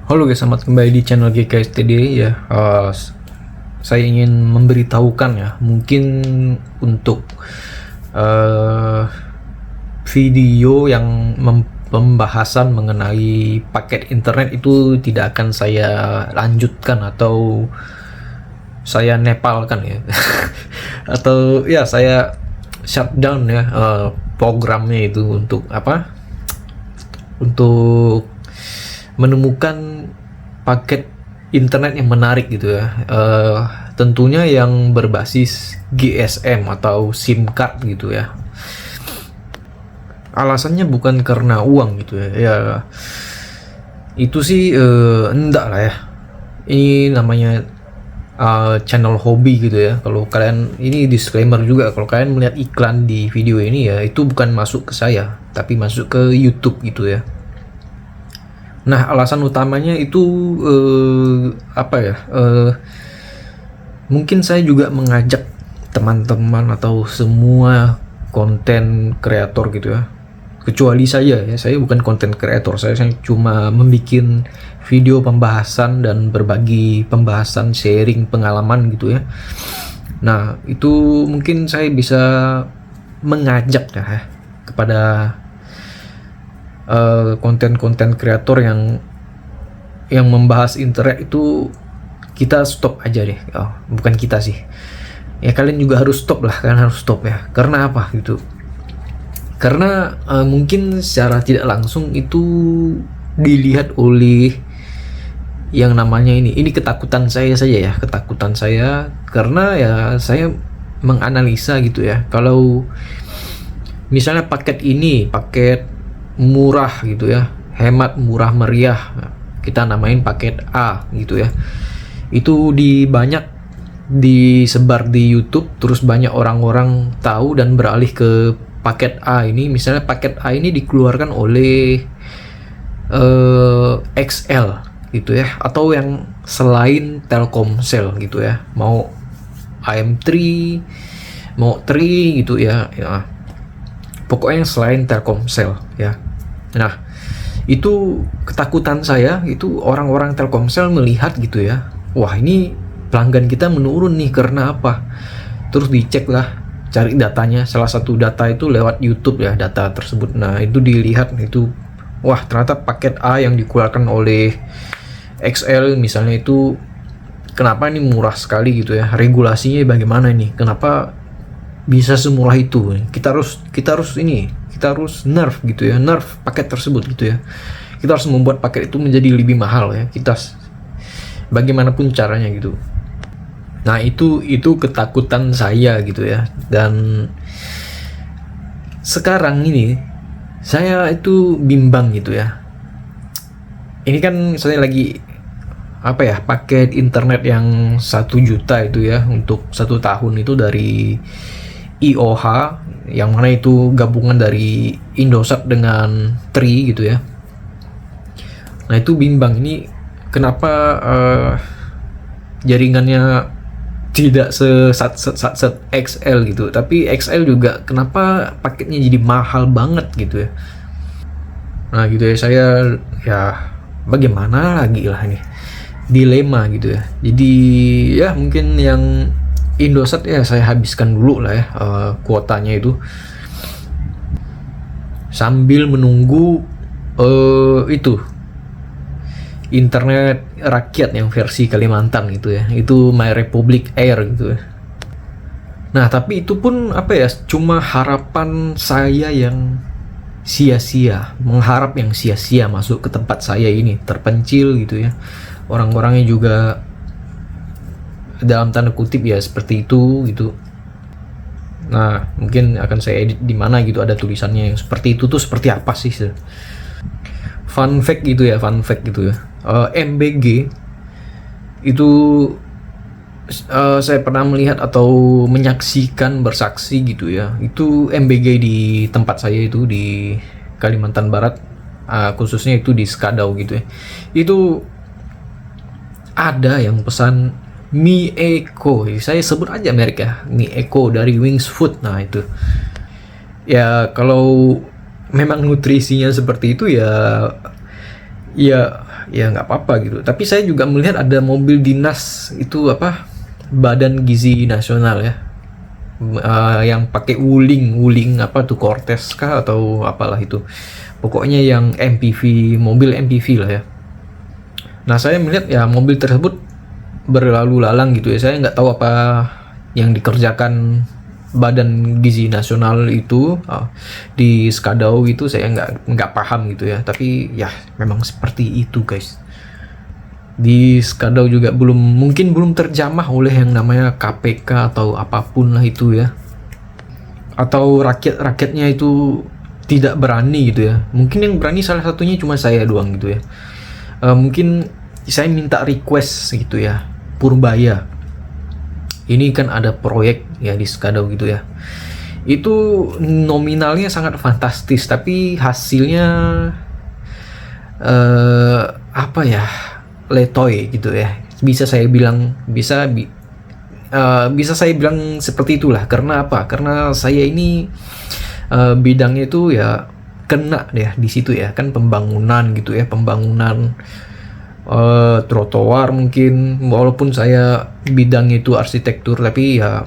Halo guys, selamat kembali di channel GKSTD ya. Saya ingin memberitahukan ya, mungkin untuk video yang pembahasan mengenai paket internet itu tidak akan saya lanjutkan atau saya nepalkan ya, atau ya saya shutdown ya programnya itu untuk apa? Untuk menemukan paket internet yang menarik gitu ya, tentunya yang berbasis GSM atau SIM card gitu ya. Alasannya bukan karena uang gitu ya, ya itu sih enggak lah ya, ini namanya channel hobi gitu ya. Kalau kalian, ini disclaimer juga, kalau kalian melihat iklan di video ini ya, itu bukan masuk ke saya tapi masuk ke YouTube gitu ya. Nah, alasan utamanya itu mungkin saya juga mengajak teman-teman atau semua konten kreator gitu ya. Kecuali saya bukan konten kreator, saya cuma membuat video pembahasan dan berbagi pembahasan, sharing pengalaman gitu ya. Nah, itu mungkin saya bisa mengajak ya kepada konten-konten kreator yang membahas internet itu, kita stop aja deh. Bukan kita sih ya, kalian juga harus stop lah, kalian harus stop ya. Karena apa gitu? Karena mungkin secara tidak langsung itu dilihat oleh yang namanya ini ketakutan saya saja ya, ketakutan saya, karena ya saya menganalisa gitu ya, kalau misalnya paket ini paket murah gitu ya, hemat, murah meriah, kita namain paket A gitu ya, itu disebar di YouTube, terus banyak orang-orang tahu dan beralih ke paket A ini. Misalnya paket A ini dikeluarkan oleh XL gitu ya, atau yang selain Telkomsel gitu ya, mau AM3, mau 3 gitu ya, pokoknya yang selain Telkomsel ya. Nah, itu ketakutan saya, itu orang-orang Telkomsel melihat gitu ya, wah ini pelanggan kita menurun nih, karena apa? Terus dicek lah, cari datanya, salah satu data itu lewat YouTube ya, data tersebut. Nah, itu dilihat, itu wah ternyata paket A yang dikeluarkan oleh XL misalnya itu, kenapa ini murah sekali gitu ya, regulasinya bagaimana ini, kenapa bisa semurah itu? Kita harus nerf gitu ya, nerf paket tersebut gitu ya. Kita harus membuat paket itu menjadi lebih mahal ya, kita bagaimanapun caranya gitu. Nah, itu ketakutan saya gitu ya. Dan sekarang ini saya itu bimbang gitu ya. Ini kan saya lagi paket internet yang 1 juta itu ya, untuk 1 tahun itu dari IOH, yang mana itu gabungan dari Indosat dengan Tri gitu ya. Nah, itu bimbang, ini kenapa jaringannya tidak set XL gitu, tapi XL juga kenapa paketnya jadi mahal banget gitu ya. Nah gitu ya, saya ya bagaimana lagi lah, ini dilema gitu ya. Jadi ya mungkin yang Indosat ya saya habiskan dulu lah ya kuotanya itu, sambil menunggu itu internet rakyat yang versi Kalimantan gitu ya, itu My Republic Air gitu ya. Nah, tapi itu pun cuma harapan saya yang sia-sia, mengharap yang sia-sia masuk ke tempat saya ini, terpencil gitu ya. Orang-orangnya juga dalam tanda kutip ya seperti itu gitu. Nah, mungkin akan saya edit di mana gitu, ada tulisannya yang seperti itu tuh seperti apa sih. Fun fact gitu ya, MBG itu saya pernah melihat atau menyaksikan, bersaksi gitu ya, itu MBG di tempat saya itu di Kalimantan Barat, khususnya itu di Skadau gitu ya, itu ada yang pesan mie Eko, saya sebut aja merek ya, mie Eko dari Wings Food. Nah itu ya, kalau memang nutrisinya seperti itu ya ya nggak apa-apa gitu. Tapi saya juga melihat ada mobil dinas itu apa, Badan Gizi Nasional ya, yang pakai wuling apa tuh, Cortez kah atau apalah itu, pokoknya yang MPV, mobil MPV lah ya. Nah saya melihat ya mobil tersebut berlalu lalang gitu ya, saya nggak tahu apa yang dikerjakan Badan Gizi Nasional itu di Skadau itu, saya nggak paham gitu ya. Tapi ya memang seperti itu guys. Di Skadau juga mungkin belum terjamah oleh yang namanya KPK atau apapun lah itu ya, atau rakyatnya itu tidak berani gitu ya. Mungkin yang berani salah satunya cuma saya doang gitu ya. Mungkin saya minta request gitu ya, Purbaya, ini kan ada proyek ya di Skadau gitu ya, itu nominalnya sangat fantastis tapi hasilnya apa ya, letoy gitu ya, bisa saya bilang saya bilang seperti itulah. Karena apa? Karena saya ini bidangnya itu ya kena deh di situ ya, kan pembangunan gitu ya, pembangunan trotoar mungkin, walaupun saya bidangnya itu arsitektur, tapi ya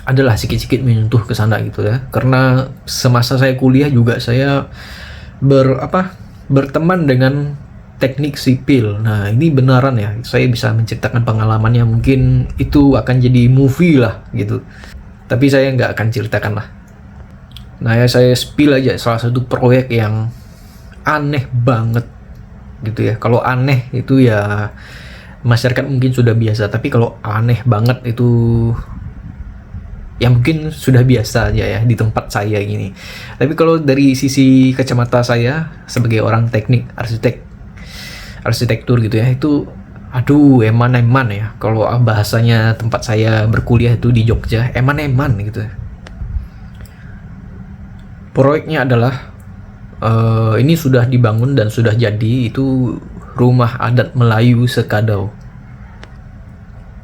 adalah sedikit-sedikit menyentuh ke sana gitu ya. Karena semasa saya kuliah juga saya berteman dengan teknik sipil. Nah ini benaran ya, saya bisa menceritakan pengalamannya, mungkin itu akan jadi movie lah gitu, tapi saya nggak akan ceritakan lah. Nah ya saya spill aja salah satu proyek yang aneh banget gitu ya. Kalau aneh itu ya masyarakat mungkin sudah biasa, tapi kalau aneh banget itu ya mungkin sudah biasa aja ya di tempat saya gini. Tapi kalau dari sisi kacamata saya sebagai orang teknik arsitektur gitu ya, itu aduh eman-eman ya. Kalau bahasanya tempat saya berkuliah itu di Jogja, eman-eman gitu ya. Proyeknya adalah ini sudah dibangun dan sudah jadi, itu rumah adat Melayu Skadau.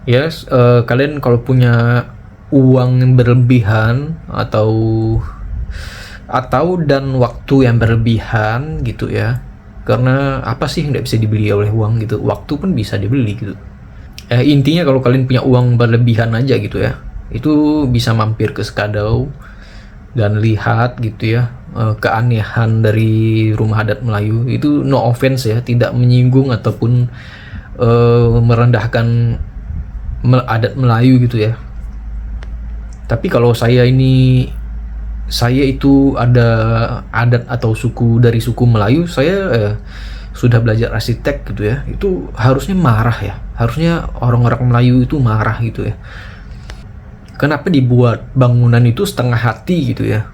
Yes, kalian kalau punya uang yang berlebihan atau dan waktu yang berlebihan gitu ya, karena apa sih yang nggak bisa dibeli oleh uang gitu, waktu pun bisa dibeli gitu. Intinya kalau kalian punya uang berlebihan aja gitu ya, itu bisa mampir ke Skadau dan lihat gitu ya keanehan dari rumah adat Melayu. Itu no offense ya, tidak menyinggung ataupun merendahkan adat Melayu gitu ya. Tapi kalau saya itu ada adat atau suku dari suku Melayu, saya sudah belajar arsitek gitu ya, itu harusnya marah ya, harusnya orang-orang Melayu itu marah gitu ya. Kenapa dibuat bangunan itu setengah hati gitu ya?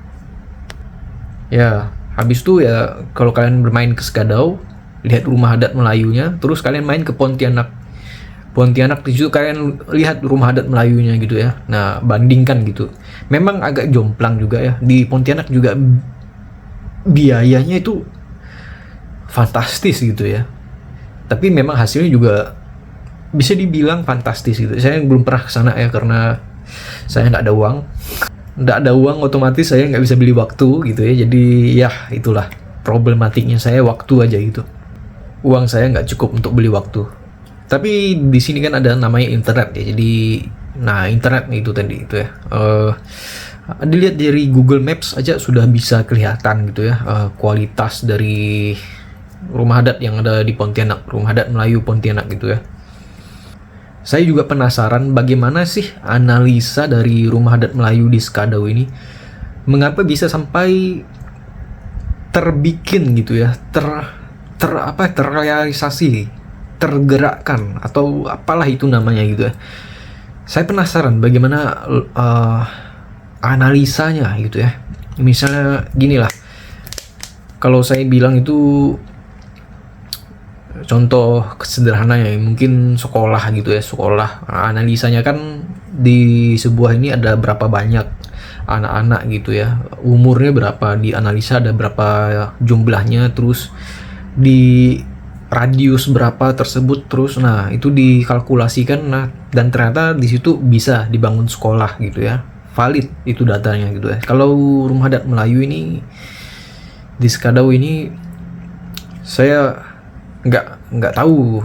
Ya, habis itu ya kalau kalian bermain ke Skadau, lihat rumah adat Melayunya, terus kalian main ke Pontianak di situ kalian lihat rumah adat Melayunya gitu ya. Nah, bandingkan gitu. Memang agak jomplang juga ya. Di Pontianak juga biayanya itu fantastis gitu ya. Tapi memang hasilnya juga bisa dibilang fantastis gitu. Saya belum pernah ke sana ya, karena saya nggak ada uang, otomatis saya nggak bisa beli waktu gitu ya. Jadi ya itulah problematiknya, saya waktu aja gitu, uang saya nggak cukup untuk beli waktu. Tapi di sini kan ada namanya internet ya, jadi nah internet itu tadi itu ya, dilihat dari Google Maps aja sudah bisa kelihatan gitu ya kualitas dari rumah adat yang ada di Pontianak, rumah adat Melayu Pontianak gitu ya. Saya juga penasaran bagaimana sih analisa dari rumah adat Melayu di Skadau ini, mengapa bisa sampai terbikin gitu ya, terrealisasi, tergerakkan atau apalah itu namanya gitu ya. Saya penasaran bagaimana analisanya gitu ya. Misalnya gini lah, kalau saya bilang itu contoh sederhana ya, mungkin sekolah gitu ya, sekolah. Nah, analisanya kan di sebuah ini ada berapa banyak anak-anak gitu ya, umurnya berapa, di analisa ada berapa jumlahnya, terus di radius berapa tersebut, terus nah itu dikalkulasikan, nah dan ternyata di situ bisa dibangun sekolah gitu ya, valid itu datanya gitu ya. Kalau rumah adat Melayu ini di Skadau ini saya nggak nggak tahu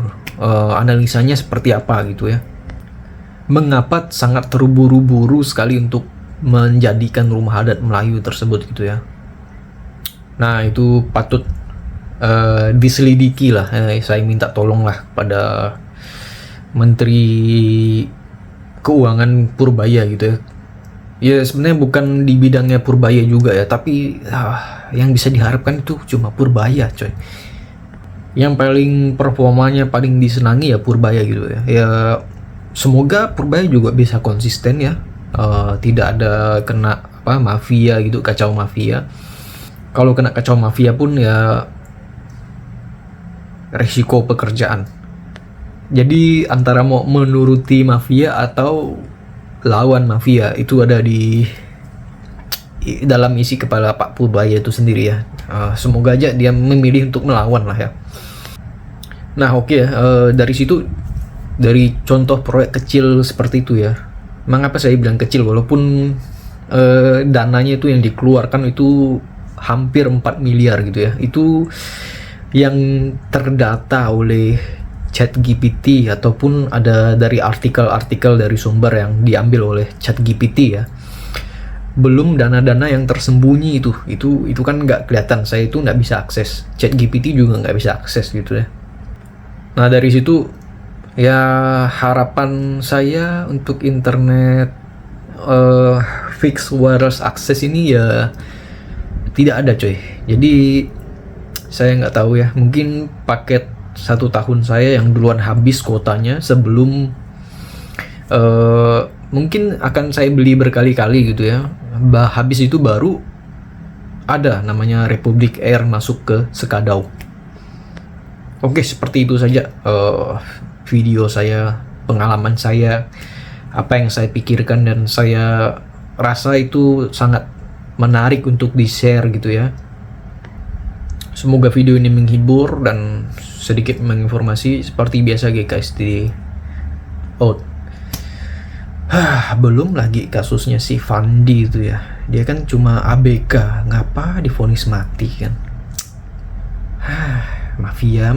analisanya seperti apa gitu ya. Mengapa sangat terburu-buru sekali untuk menjadikan rumah adat Melayu tersebut gitu ya. Nah itu patut diselidiki lah. Saya minta tolong lah pada Menteri Keuangan Purbaya gitu ya. Ya sebenarnya bukan di bidangnya Purbaya juga ya, tapi yang bisa diharapkan itu cuma Purbaya coy. Yang paling performanya paling disenangi ya Purbaya gitu ya. Ya semoga Purbaya juga bisa konsisten ya, tidak ada kena mafia gitu, kacau mafia. Kalau kena kacau mafia pun ya resiko pekerjaan. Jadi antara mau menuruti mafia atau lawan mafia itu ada di dalam isi kepala Pak Purbaya itu sendiri ya. Semoga aja dia memilih untuk melawan lah ya. Nah oke ya, dari situ, dari contoh proyek kecil seperti itu ya. Mengapa saya bilang kecil walaupun dananya itu yang dikeluarkan itu hampir 4 miliar gitu ya. Itu yang terdata oleh ChatGPT ataupun ada dari artikel-artikel dari sumber yang diambil oleh ChatGPT ya. Belum dana-dana yang tersembunyi itu kan nggak kelihatan, saya itu nggak bisa akses, ChatGPT juga nggak bisa akses gitu ya. Nah dari situ ya harapan saya untuk internet fixed wireless access ini ya tidak ada coy. Jadi saya nggak tahu ya, mungkin paket 1 tahun saya yang duluan habis kuotanya sebelum mungkin akan saya beli berkali-kali gitu ya. Habis itu baru ada namanya Republik Air masuk ke Sekadau. Oke, seperti itu saja video saya, pengalaman saya, apa yang saya pikirkan dan saya rasa itu sangat menarik untuk di-share gitu ya. Semoga video ini menghibur dan sedikit menginformasi. Seperti biasa GKSD out. Belum lagi kasusnya si Fandi itu ya. Dia kan cuma ABK, ngapa divonis mati kan? Mafia.